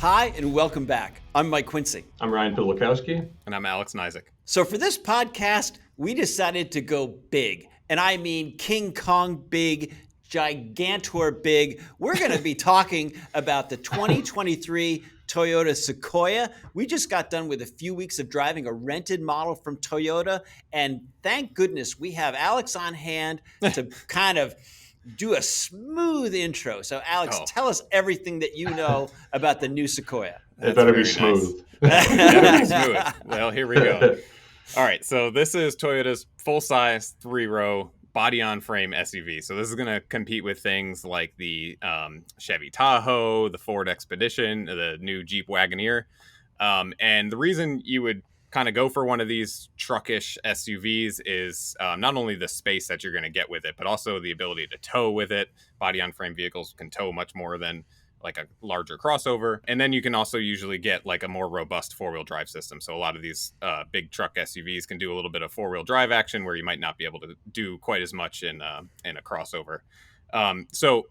Hi, and welcome back. I'm Mike Quincy. I'm Ryan Pidlakowski. And I'm Alex Nizick. So for this podcast, we decided to go big. And I mean King Kong big, gigantor big. We're going to be talking about the 2023 Toyota Sequoia. We just got done with a few weeks of driving a rented model from Toyota. And thank goodness we have Alex on hand to kind of do a smooth intro. So Alex, tell us everything that you know about the new Sequoia. It better be smooth. Nice. It better be smooth. Well, here we go. All right. So this is Toyota's full-size 3-row body-on-frame SUV. So this is going to compete with things like the Chevy Tahoe, the Ford Expedition, the new Jeep Wagoneer. And the reason you would kind of go for one of these truckish SUVs is not only the space that you're going to get with it, but also the ability to tow with it. Body-on-frame vehicles can tow much more than like a larger crossover. And then you can also usually get like a more robust four-wheel drive system. So a lot of these big truck SUVs can do a little bit of four-wheel drive action where you might not be able to do quite as much in a crossover. So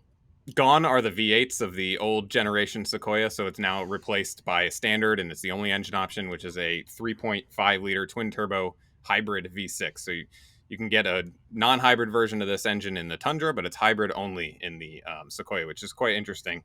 gone are the V8s of the old generation Sequoia. So it's now replaced by a standard, and it's the only engine option, which is a 3.5 liter twin turbo hybrid V6. So you can get a non-hybrid version of this engine in the Tundra, but it's hybrid only in the Sequoia, which is quite interesting.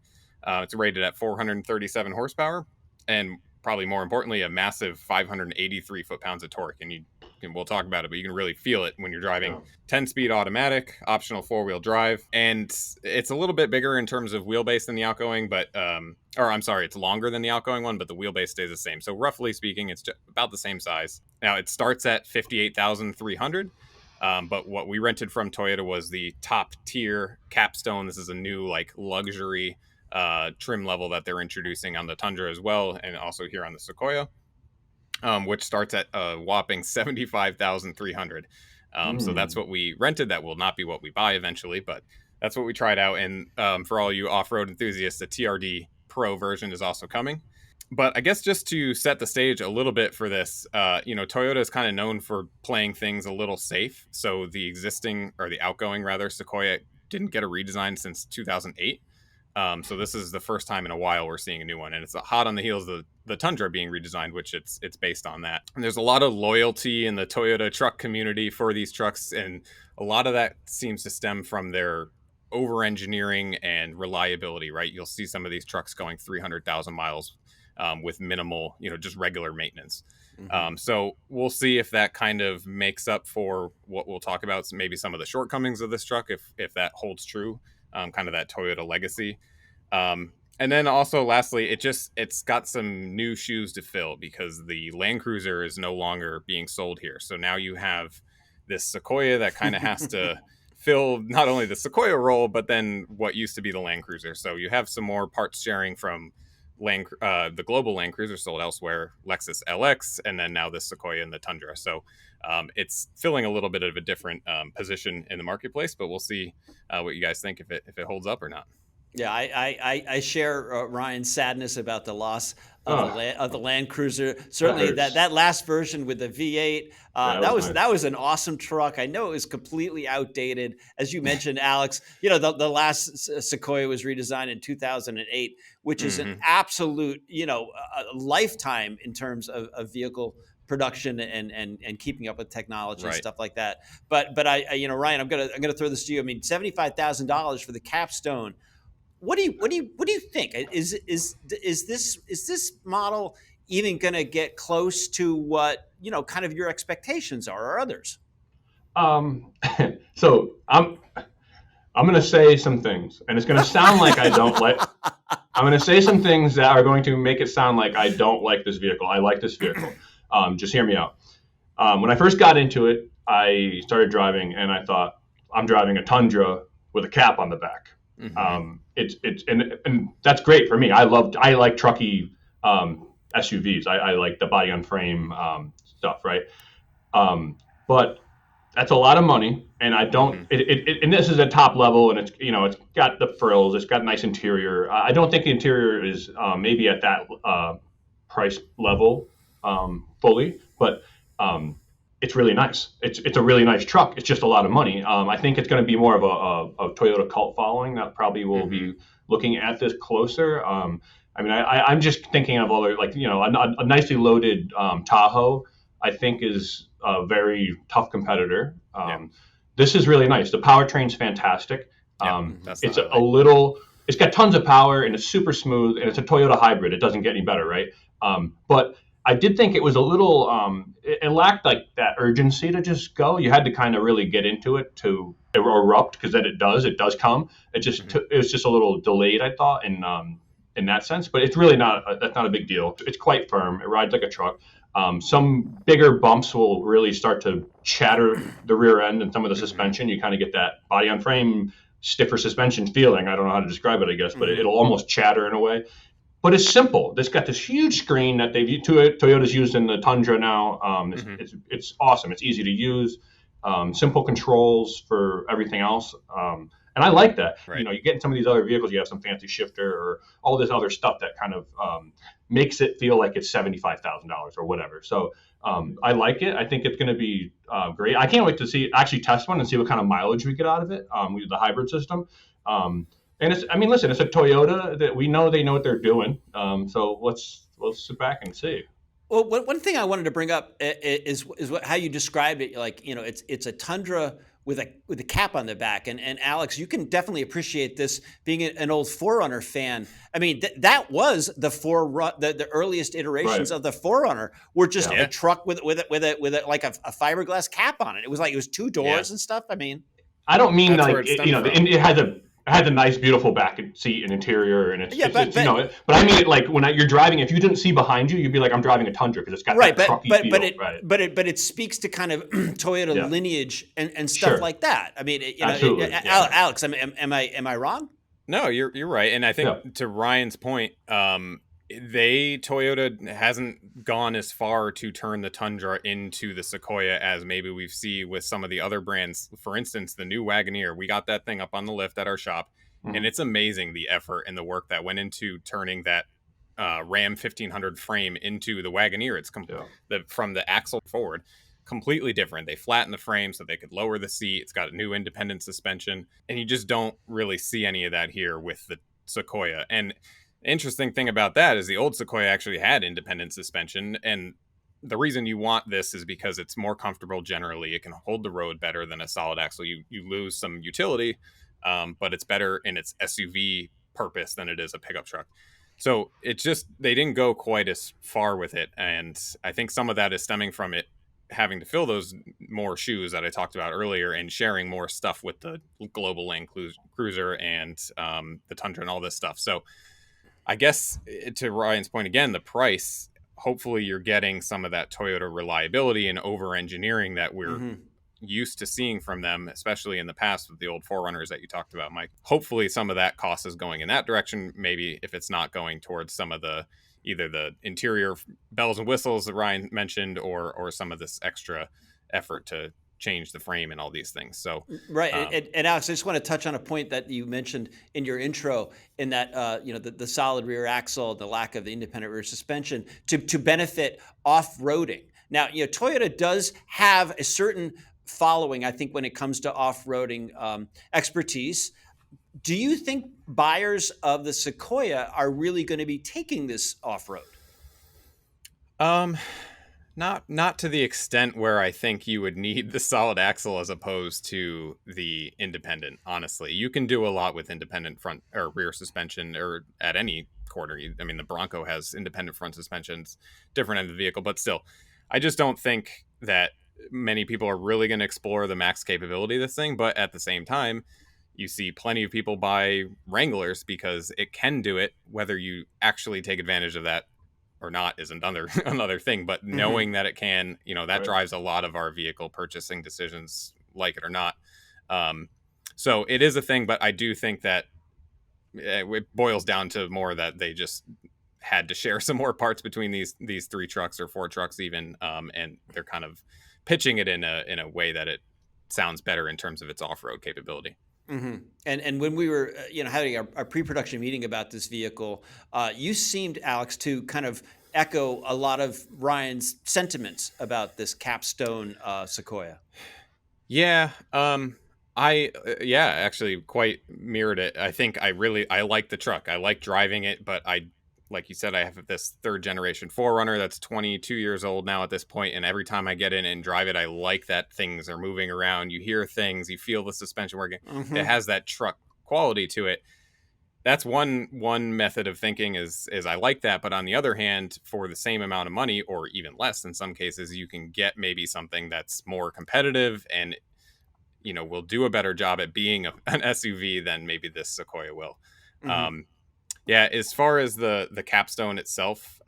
It's rated at 437 horsepower, and probably more importantly, a massive 583 foot-pounds of torque. And we'll talk about it, but you can really feel it when you're driving 10-speed automatic, optional four-wheel drive. And it's a little bit bigger in terms of wheelbase than the outgoing, it's longer than the outgoing one, but the wheelbase stays the same. So roughly speaking, it's just about the same size. Now, it starts at $58,300. But what we rented from Toyota was the top tier capstone. This is a new like luxury trim level that they're introducing on the Tundra as well, and also here on the Sequoia, which starts at a whopping $75,300. So that's what we rented. That will not be what we buy eventually, but that's what we tried out. And for all you off-road enthusiasts, the TRD Pro version is also coming. But I guess just to set the stage a little bit for this, Toyota is kind of known for playing things a little safe. So the outgoing Sequoia didn't get a redesign since 2008. So this is the first time in a while we're seeing a new one, and it's hot on the heels of the Tundra being redesigned, which it's based on that. And there's a lot of loyalty in the Toyota truck community for these trucks, and a lot of that seems to stem from their over-engineering and reliability, right? You'll see some of these trucks going 300,000 miles with minimal, just regular maintenance. Mm-hmm. So we'll see if that kind of makes up for what we'll talk about, maybe some of the shortcomings of this truck, if that holds true. Kind of that Toyota legacy. And then also lastly, it's got some new shoes to fill because the Land Cruiser is no longer being sold here. So now you have this Sequoia that kind of has to fill not only the Sequoia role, but then what used to be the Land Cruiser. So you have some more parts sharing from the global Land Cruiser sold elsewhere, Lexus LX, and then now this Sequoia and the Tundra. So it's filling a little bit of a different position in the marketplace, but we'll see what you guys think if it holds up or not. Yeah, I share Ryan's sadness about the loss of the Land Cruiser. Certainly that last version with the V8, that was an awesome truck. I know it was completely outdated, as you mentioned, Alex. The last Sequoia was redesigned in 2008, which is an absolute a lifetime in terms of vehicle production and keeping up with technology and stuff like that. But I Ryan, I'm gonna throw this to you. I mean, $75,000 for the capstone. What do you think? Is this model even going to get close to what kind of your expectations are, or others? So I'm going to say some things, and it's going to sound like I don't like. I'm going to say some things that are going to make it sound like I don't like this vehicle. I like this vehicle. Just hear me out. When I first got into it, I started driving, and I thought, I'm driving a Tundra with a cap on the back. Mm-hmm. And that's great for me. I like trucky SUVs. I like the body on frame stuff, right? But that's a lot of money, and I don't. And this is a top level, and it's got the frills, it's got nice interior. I don't think the interior is maybe at that price level fully, but it's really nice. It's a really nice truck. It's just a lot of money. I think it's going to be more of a Toyota cult following that probably will be looking at this closer. I mean, I'm just thinking of other, like, a nicely loaded Tahoe, I think is a very tough competitor. This is really nice. The powertrain's fantastic. That's It's it's got tons of power and it's super smooth, and it's a Toyota hybrid. It doesn't get any better, right? But I did think it was a little, it lacked like that urgency to just go. You had to kind of really get into it to erupt, because then it does come. It was just a little delayed, I thought, in that sense. But it's really that's not a big deal. It's quite firm. It rides like a truck. Some bigger bumps will really start to chatter the rear end and some of the suspension. You kind of get that body on frame, stiffer suspension feeling. I don't know how to describe it, I guess, but it'll almost chatter in a way. But it's simple. It's got this huge screen that Toyota's used in the Tundra now. It's awesome. It's easy to use. Simple controls for everything else. And I like that. Right. You get in some of these other vehicles, you have some fancy shifter or all this other stuff that kind of makes it feel like it's $75,000 or whatever. So I like it. I think it's going to be great. I can't wait to actually test one and see what kind of mileage we get out of it with the hybrid system. And listen, it's a Toyota that we know they know what they're doing. So let's sit back and see. Well, one thing I wanted to bring up is how you described it. Like, it's a Tundra with a cap on the back. And Alex, you can definitely appreciate this being an old 4Runner fan. I mean, that was the earliest iterations of the 4Runner were just a truck with a like a fiberglass cap on it. It was two doors and stuff. I mean, I don't mean like it has a nice, beautiful back seat and interior, and but I mean it like when you're driving. If you didn't see behind you, you'd be like, I'm driving a Tundra, because it's got that trucky feel. But it speaks to kind of Toyota lineage and stuff like that. I mean, Alex, am I wrong? No, you're right, and I think to Ryan's point, Toyota hasn't gone as far to turn the Tundra into the Sequoia as maybe we've seen with some of the other brands. For instance, the new Wagoneer, we got that thing up on the lift at our shop, and it's amazing the effort and the work that went into turning that Ram 1500 frame into the Wagoneer. It's from the axle forward, completely different. They flattened the frame so they could lower the seat. It's got a new independent suspension, and you just don't really see any of that here with the Sequoia. And interesting thing about that is the old Sequoia actually had independent suspension, and the reason you want this is because it's more comfortable generally. It can hold the road better than a solid axle. You lose some utility, but it's better in its SUV purpose than it is a pickup truck. So it's just they didn't go quite as far with it, and I think some of that is stemming from it having to fill those more shoes that I talked about earlier and sharing more stuff with the global Land Cruiser and the Tundra and all this stuff. So I guess to Ryan's point again, the price, hopefully you're getting some of that Toyota reliability and over-engineering that we're used to seeing from them, especially in the past with the old 4Runners that you talked about, Mike. Hopefully some of that cost is going in that direction, maybe if it's not going towards some of the either the interior bells and whistles that Ryan mentioned or some of this extra effort to change the frame and all these things. So right. And Alex, I just want to touch on a point that you mentioned in your intro, in that the solid rear axle, the lack of the independent rear suspension to benefit off-roading. Now, Toyota does have a certain following, I think, when it comes to off-roading expertise. Do you think buyers of the Sequoia are really going to be taking this off-road? Not to the extent where I think you would need the solid axle as opposed to the independent. Honestly, you can do a lot with independent front or rear suspension, or at any quarter. I mean, the Bronco has independent front suspensions, different end of the vehicle, but still, I just don't think that many people are really going to explore the max capability of this thing. But at the same time, you see plenty of people buy Wranglers because it can do it. Whether you actually take advantage of that or not is another thing, but knowing that it can, that drives a lot of our vehicle purchasing decisions, like it or not. So it is a thing, but I do think that it boils down to more that they just had to share some more parts between these three trucks or four trucks even, and they're kind of pitching it in a way that it sounds better in terms of its off-road capability. Mm-hmm. And when we were, having our pre-production meeting about this vehicle, you seemed, Alex, to kind of echo a lot of Ryan's sentiments about this capstone Sequoia. Yeah, actually quite mirrored it. I think I like the truck. I like driving it, but I like you said, I have this 3rd generation 4Runner that's 22 years old now at this point, and every time I get in and drive it, I like that things are moving around. You hear things, you feel the suspension working. It has that truck quality to it. That's one method of thinking is I like that. But on the other hand, for the same amount of money, or even less in some cases, you can get maybe something that's more competitive and, you know, will do a better job at being an SUV than maybe this Sequoia will. Yeah, as far as the capstone itself,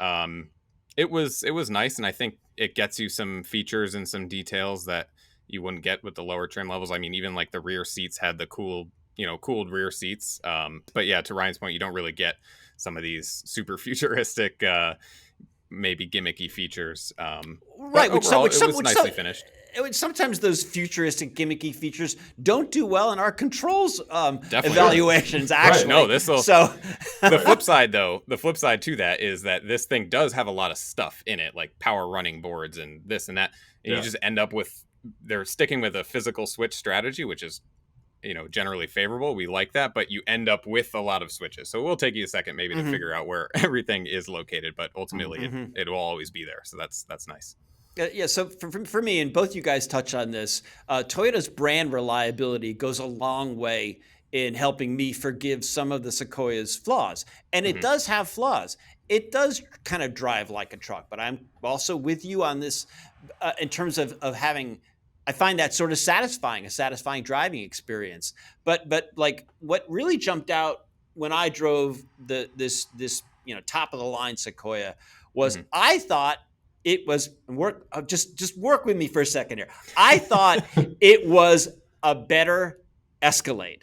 it was nice, and I think it gets you some features and some details that you wouldn't get with the lower trim levels. I mean, even like the rear seats had the cooled rear seats. But yeah, to Ryan's point, you don't really get some of these super futuristic, maybe gimmicky features. Right, but overall, it was nicely finished. Sometimes those futuristic gimmicky features don't do well in our controls Definitely. evaluations. Actually, right. No, this will. So the flip side to that is that this thing does have a lot of stuff in it, like power running boards and this and that, and you just end up with, they're sticking with a physical switch strategy, which is, you know, generally favorable. We like that, but you end up with a lot of switches. So it will take you a second maybe to figure out where everything is located, but ultimately it will always be there. So that's nice. Yeah, so for me, and both you guys touch on this, Toyota's brand reliability goes a long way in helping me forgive some of the Sequoia's flaws. And it does have flaws. It does kind of drive like a truck, but I'm also with you on this in terms of having, I find that sort of satisfying, a satisfying driving experience. But like what really jumped out when I drove this top of the line Sequoia was I thought it was just work with me for a second here. I thought it was a better Escalade.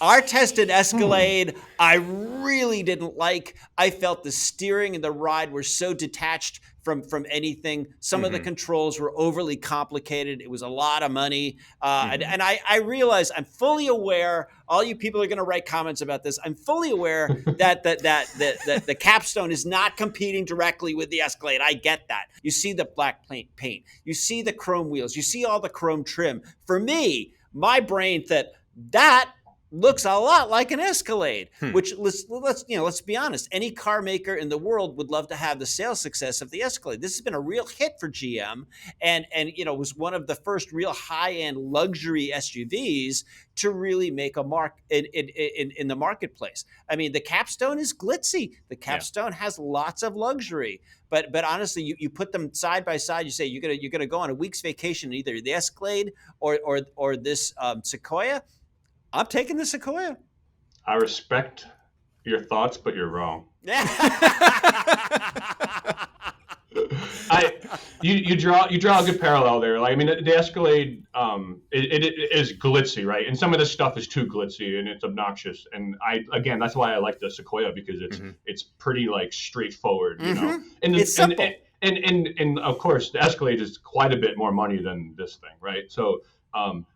Our tested Escalade, I really didn't like. I felt the steering and the ride were so detached from anything. Some of the controls were overly complicated. It was a lot of money. And I realize, I'm fully aware, all you people are going to write comments about this. I'm fully aware that the capstone is not competing directly with the Escalade. I get that. You see the black paint. You see the chrome wheels. You see all the chrome trim. For me, my brain that looks a lot like an Escalade, which let's be honest. Any car maker in the world would love to have the sales success of the Escalade. This has been a real hit for GM, and was one of the first real high-end luxury SUVs to really make a mark in the marketplace. I mean, the capstone is glitzy. The capstone has lots of luxury, but honestly, you put them side by side. You say you're gonna go on a week's vacation in either the Escalade or this Sequoia. I'm taking the Sequoia. I respect your thoughts, but you're wrong. You draw a good parallel there. Like, I mean, the Escalade, it is glitzy, right? And some of this stuff is too glitzy and it's obnoxious. And that's why I like the Sequoia, because it's pretty like straightforward, you know. And it's simple. And of course, the Escalade is quite a bit more money than this thing, right? So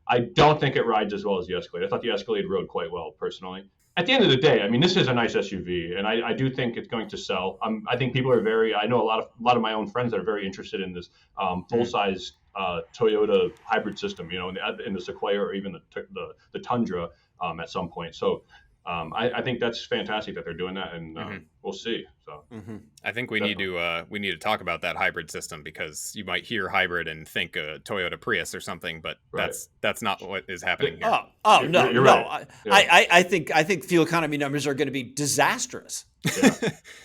I don't think it rides as well as the Escalade. I thought the Escalade rode quite well, personally. At the end of the day, I mean, this is a nice SUV, and I do think it's going to sell. I think people are I know a lot of my own friends that are very interested in this full-size Toyota hybrid system, you know, in the Sequoia or even the Tundra at some point. So I think that's fantastic that they're doing that, and we'll see. So I think we need to talk about that hybrid system, because you might hear hybrid and think a Toyota Prius or something, but that's not what is happening here. No. Right. I think fuel economy numbers are going to be disastrous. Yeah.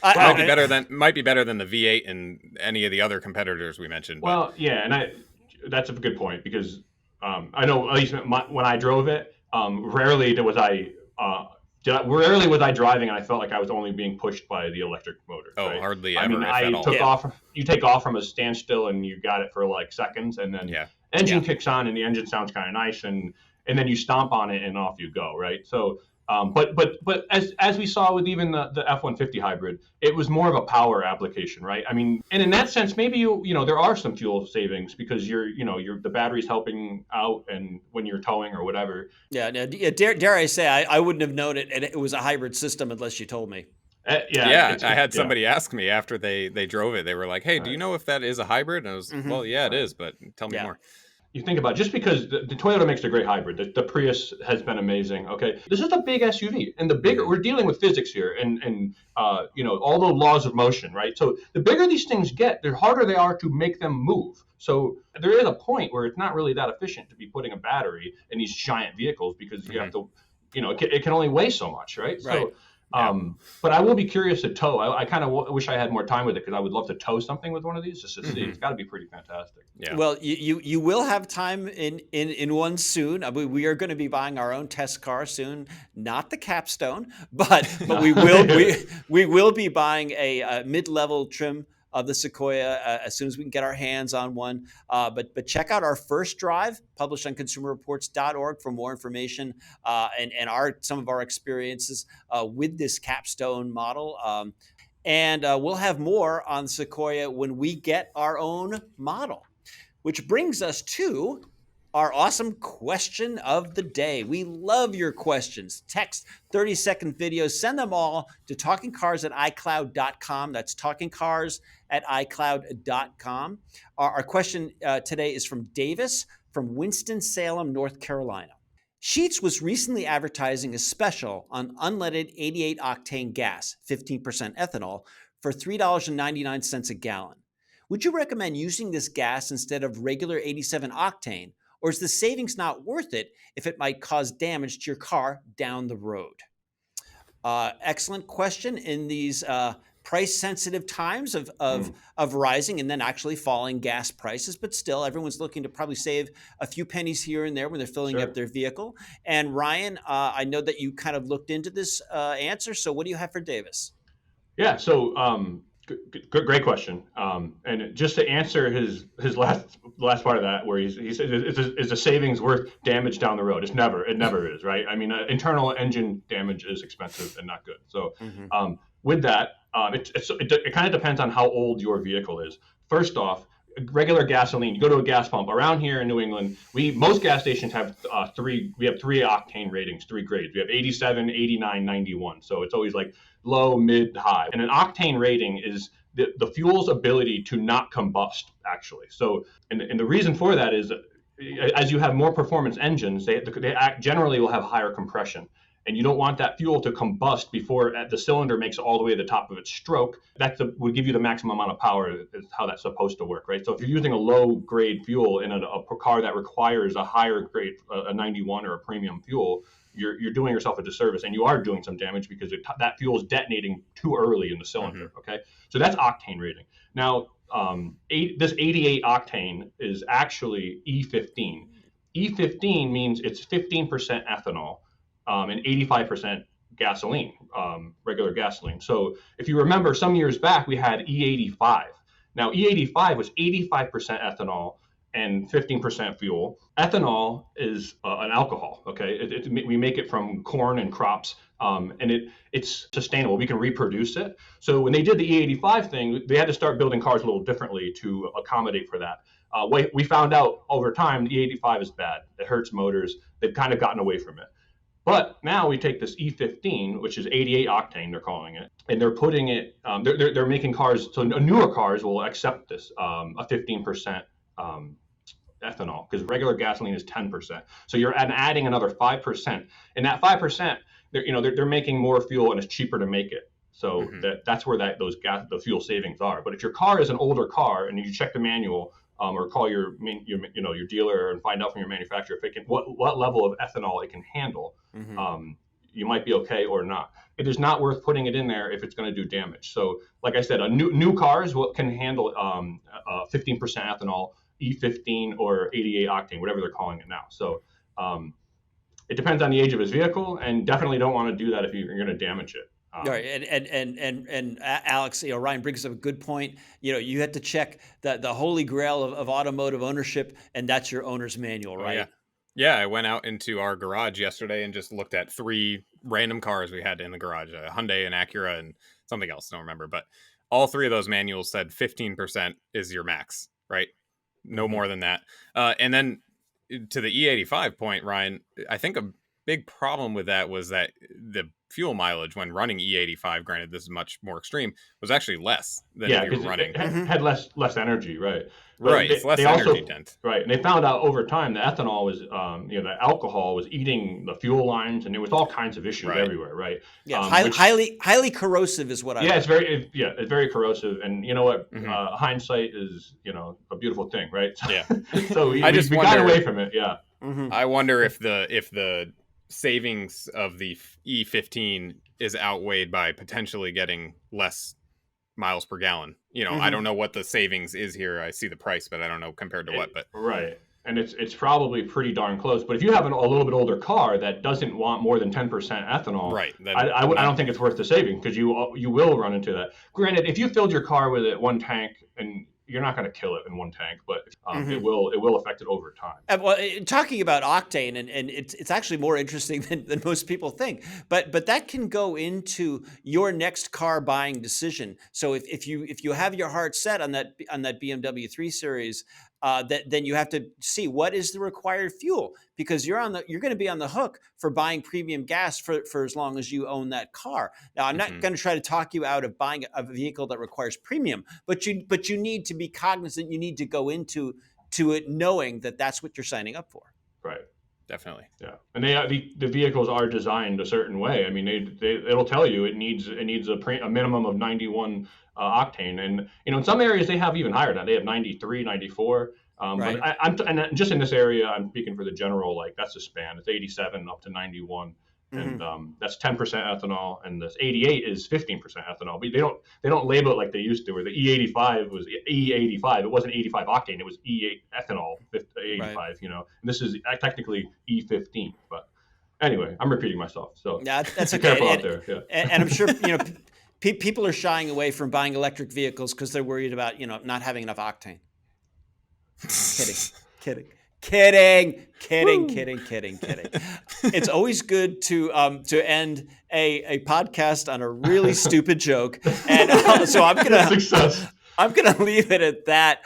Might be better than the V8 and any of the other competitors we mentioned. Well, yeah, and that's a good point, because I know, at least when I drove it, rarely was I driving and I felt like I was only being pushed by the electric motor. Oh, right? hardly ever. I mean, I took off. You take off from a standstill and you got it for like seconds, and then engine kicks on and the engine sounds kind of nice, and then you stomp on it and off you go, right? So, but as we saw with even the F-150 hybrid, it was more of a power application, right? I mean, and in that sense, maybe you know there are some fuel savings, because the battery's helping out, and when you're towing or whatever. Yeah. Dare I say I wouldn't have known it, and it was a hybrid system unless you told me. I had somebody ask me after they drove it. They were like, "Hey, do you know if that is a hybrid?" And I was, "Well, yeah, it is, but tell me more." you think about it, just because the Toyota makes a great hybrid, the Prius has been amazing. Okay, this is a big SUV, and the bigger we're dealing with physics here, and all the laws of motion, right? So the bigger these things get, the harder they are to make them move. So there is a point where it's not really that efficient to be putting a battery in these giant vehicles because you have to, it can only weigh so much, right? Right. So. But I will be curious to tow. I kind of wish I had more time with it because I would love to tow something with one of these just to see. It's got to be pretty fantastic. Yeah. Well, you will have time in one soon. We are going to be buying our own test car soon, not the Capstone, but we will be buying a mid-level trim of the Sequoia as soon as we can get our hands on one. But check out our first drive published on consumerreports.org for more information and some of our experiences with this Capstone model. And we'll have more on Sequoia when we get our own model, which brings us to our awesome question of the day. We love your questions. Text 30-second videos. Send them all to talkingcars@icloud.com. That's talkingcars@icloud.com. Our question today is from Davis from Winston-Salem, North Carolina. Sheetz was recently advertising a special on unleaded 88 octane gas, 15% ethanol, for $3.99 a gallon. Would you recommend using this gas instead of regular 87 octane, or is the savings not worth it if it might cause damage to your car down the road? Excellent question in these price-sensitive times of rising and then actually falling gas prices, but still everyone's looking to probably save a few pennies here and there when they're filling up their vehicle. And Ryan, I know that you kind of looked into this answer, so what do you have for Davis? Yeah, so great question. And just to answer his last part of that, where he said, is the savings worth damage down the road? It never is, right? I mean, internal engine damage is expensive and not good. So with that, it kind of depends on how old your vehicle is. First off, regular gasoline, you go to a gas pump around here in New England, most gas stations have three octane ratings, 3 grades. We have 87, 89, 91. So it's always like low, mid, high. And an octane rating is the fuel's ability to not combust, actually. So, and the reason for that is as you have more performance engines, they generally will have higher compression. And you don't want that fuel to combust before the cylinder makes it all the way to the top of its stroke. That would give you the maximum amount of power, is how that's supposed to work, right? So if you're using a low-grade fuel in a car that requires a higher grade, a 91 or a premium fuel, you're doing yourself a disservice, and you are doing some damage because that fuel is detonating too early in the cylinder, okay? So that's octane rating. Now, this 88 octane is actually E15. E15 means it's 15% ethanol. And 85% gasoline, regular gasoline. So if you remember, some years back, we had E85. Now, E85 was 85% ethanol and 15% fuel. Ethanol is an alcohol, okay? We make it from corn and crops, and it's sustainable. We can reproduce it. So when they did the E85 thing, they had to start building cars a little differently to accommodate for that. We found out over time, the E85 is bad. It hurts motors. They've kind of gotten away from it. But now we take this E15, which is 88 octane, they're calling it, and they're putting it, they're making cars, so newer cars will accept this, a 15% ethanol, because regular gasoline is 10%. So you're adding another 5%. And that 5%, they're making more fuel and it's cheaper to make it. So that's where the fuel savings are. But if your car is an older car and you check the manual, or call your dealer and find out from your manufacturer if it can what level of ethanol it can handle. You might be okay or not. It is not worth putting it in there if it's going to do damage. So, like I said, new cars can handle 15% ethanol, E15 or 88 octane, whatever they're calling it now. So it depends on the age of his vehicle, and definitely don't want to do that if you're going to damage it. Right, and Alex, Ryan brings up a good point. You had to check the holy grail of automotive ownership, and that's your owner's manual, right? Oh, yeah. I went out into our garage yesterday and just looked at 3 random cars we had in the garage: a Hyundai, an Acura, and something else. I don't remember, but all 3 of those manuals said 15% is your max, right? No more than that. And then to the E85 point, Ryan, I think a big problem with that was that the fuel mileage when running E85, granted this is much more extreme, was actually less than Yeah, if you were because running. it had less energy, right? But Right, it's less they energy also, dense. right, and they found out over time the ethanol was, the alcohol was eating the fuel lines, and there was all kinds of issues everywhere, right? Yeah, highly corrosive is what I. Yeah, it's very corrosive, and you know what? Hindsight is a beautiful thing, right? Yeah. So we just got away from it. Yeah. I wonder if the savings of the E15 is outweighed by potentially getting less miles per gallon. I don't know what the savings is here. I see the price, but I don't know compared to what. But right, and it's probably pretty darn close. But if you have a little bit older car that doesn't want more than 10% ethanol, right, then I don't think it's worth the saving, because you will run into that. Granted, if you filled your car with it one tank, and you're not going to kill it in one tank, but it will affect it over time. Well, talking about octane, and it's actually more interesting than most people think. But that can go into your next car buying decision. So if you have your heart set on that BMW 3 Series, then you have to see what is the required fuel, because you're going to be on the hook for buying premium gas for as long as you own that car. Now, I'm not going to try to talk you out of buying a vehicle that requires premium, but you need to be cognizant. You need to go into it knowing that that's what you're signing up for. Right. Definitely. Yeah, and the vehicles are designed a certain way. I mean, it'll tell you it needs a minimum of 91 octane, and in some areas they have even higher now. They have 93, 94. Right. But I'm just in this area, I'm speaking for the general, like that's the span. It's 87 up to 91. And that's 10% ethanol, and this 88 is 15% ethanol. But they don't label it like they used to, where the E85 was E85. It wasn't 85 octane. It was E8 ethanol 85. Right. And this is technically E15. But anyway, I'm repeating myself. So yeah, that's be okay. careful out there. Yeah. And I'm sure people are shying away from buying electric vehicles because they're worried about not having enough octane. Kidding. It's always good to end a podcast on a really stupid joke, and so I'm gonna leave it at that.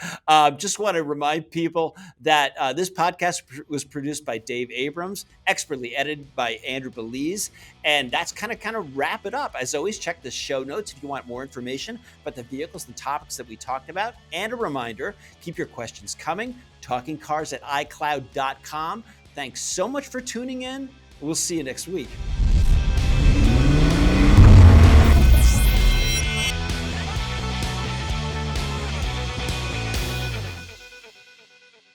Just want to remind people that this podcast was produced by Dave Abrams, expertly edited by Andrew Belize, and that's kind of wrap it up. As always, check the show notes if you want more information about the vehicles and topics that we talked about. And a reminder, keep your questions coming. TalkingCars@iCloud.com. Thanks so much for tuning in. We'll see you next week.